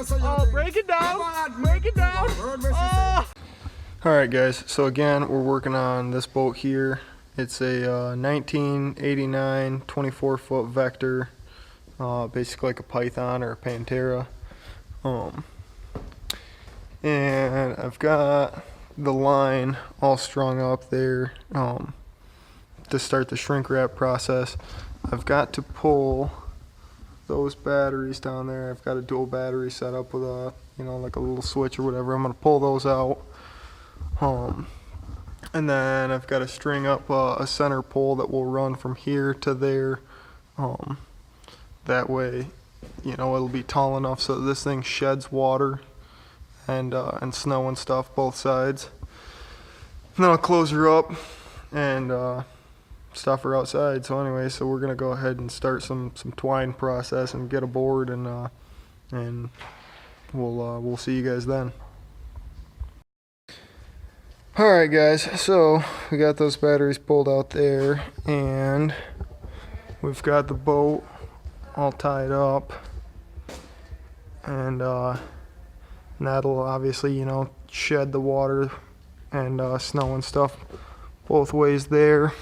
Oh, break it down. Break it down. Oh. Alright guys, so again, we're working on this boat here. It's a 1989 24-foot Vector, basically like a Python or a Pantera. And I've got the line all strung up there to start the shrink wrap process. I've got to pull those batteries down there. I've got a dual battery set up with a, like a little switch or whatever. I'm going to pull those out. And then I've got to string up a center pole that will run from here to there. That way, it'll be tall enough so that this thing sheds water and snow and stuff both sides. And then I'll close her up and stuff her outside. So anyway, so we're gonna go ahead and start some twine process and get a board, and we'll see you guys then. Alright guys, so we got those batteries pulled out there and we've got the boat all tied up, and that'll obviously, shed the water and snow and stuff both ways there.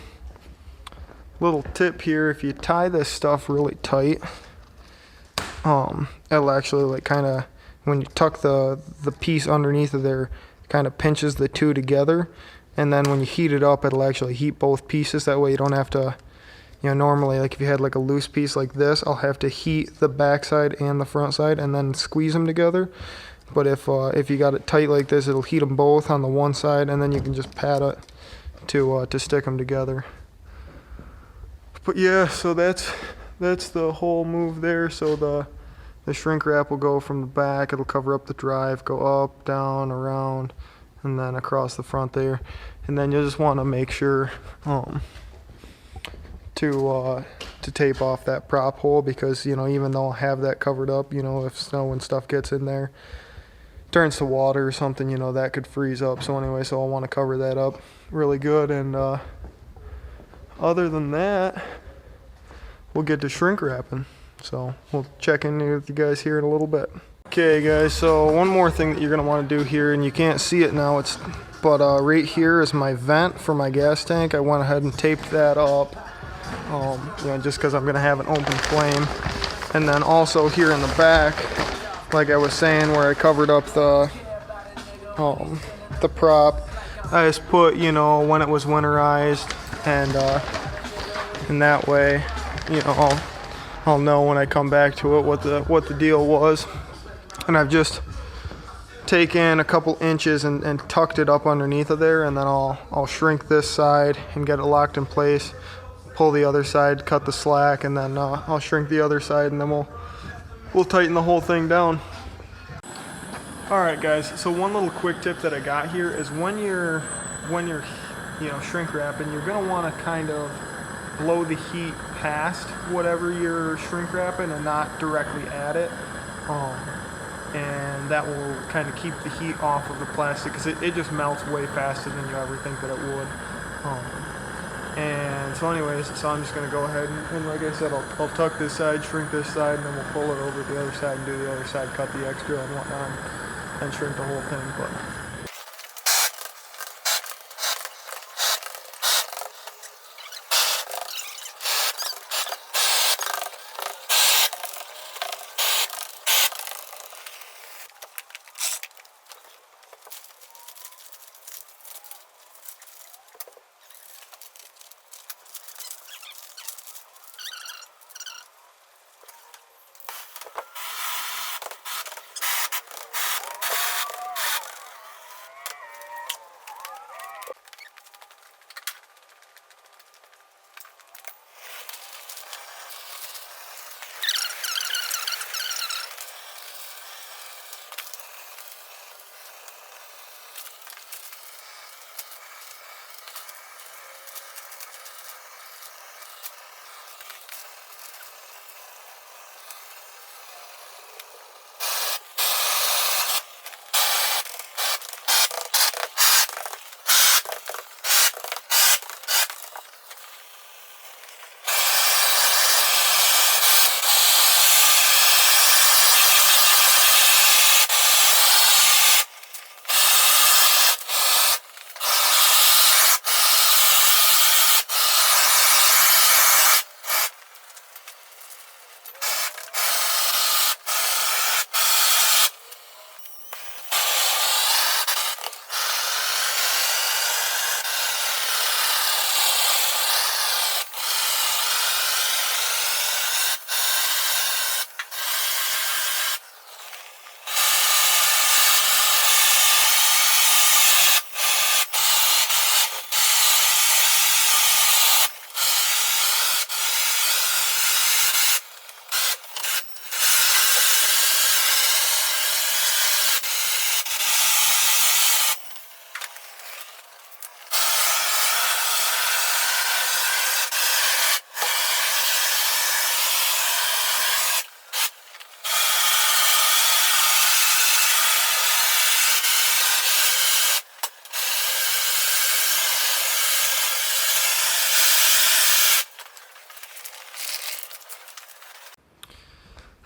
Little tip here, if you tie this stuff really tight, it'll actually like kind of, when you tuck the piece underneath of there, kind of pinches the two together, and then when you heat it up, it'll actually heat both pieces. That way you don't have to, normally like if you had like a loose piece like this, I'll have to heat the back side and the front side and then squeeze them together. But if you got it tight like this, it'll heat them both on the one side, and then you can just pat it to stick them together. But yeah, so that's the whole move there. So the shrink wrap will go from the back, it'll cover up the drive, go up, down, around, and then across the front there. And then you just want to make sure to tape off that prop hole, because even though I'll have that covered up, if snow and stuff gets in there, turns to water or something, that could freeze up. So anyway, so I want to cover that up really good, and other than that, we'll get to shrink wrapping. So we'll check in with you guys here in a little bit. Okay guys, so one more thing that you're going to want to do here, and you can't see it now, but right here is my vent for my gas tank. I went ahead and taped that up, just because I'm going to have an open flame. And then also here in the back, like I was saying, where I covered up the prop, I just put, when it was winterized, and that way, I'll know when I come back to it what the deal was. And I've just taken a couple inches and tucked it up underneath of there, and then I'll shrink this side and get it locked in place, pull the other side, cut the slack, and then I'll shrink the other side, and then we'll tighten the whole thing down. Alright guys, so one little quick tip that I got here is when you're shrink wrapping, you're going to want to kind of blow the heat past whatever you're shrink wrapping and not directly at it, and that will kind of keep the heat off of the plastic, because it just melts way faster than you ever think that it would. And so anyways, so I'm just going to go ahead and like I said, I'll tuck this side, shrink this side, and then we'll pull it over to the other side and do the other side, cut the extra and whatnot, and shrink the whole thing. But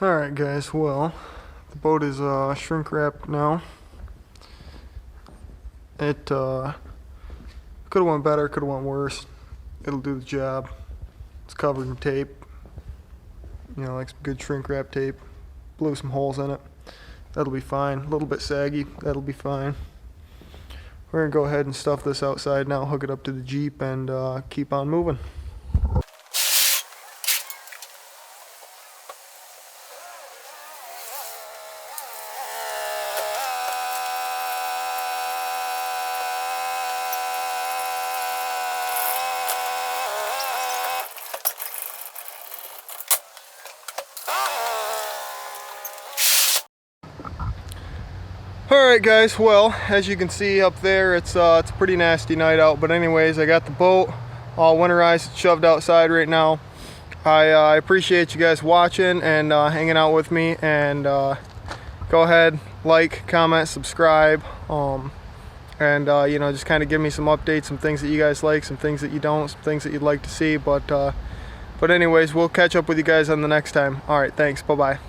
Alright guys, well, the boat is shrink wrapped now. It could have went better, could have went worse. It'll do the job. It's covered in tape, you know, like some good shrink wrap tape. Blew some holes in it. That'll be fine. A little bit saggy, that'll be fine. We're gonna go ahead and stuff this outside now, hook it up to the Jeep, and keep on moving. Alright guys, well, as you can see up there, it's a pretty nasty night out, but anyways, I got the boat all winterized, shoved outside right now. I appreciate you guys watching and hanging out with me, and go ahead, like, comment, subscribe, and you know, just kind of give me some updates, some things that you guys like, some things that you don't, some things that you'd like to see, but anyways, we'll catch up with you guys on the next time. Alright, thanks, bye-bye.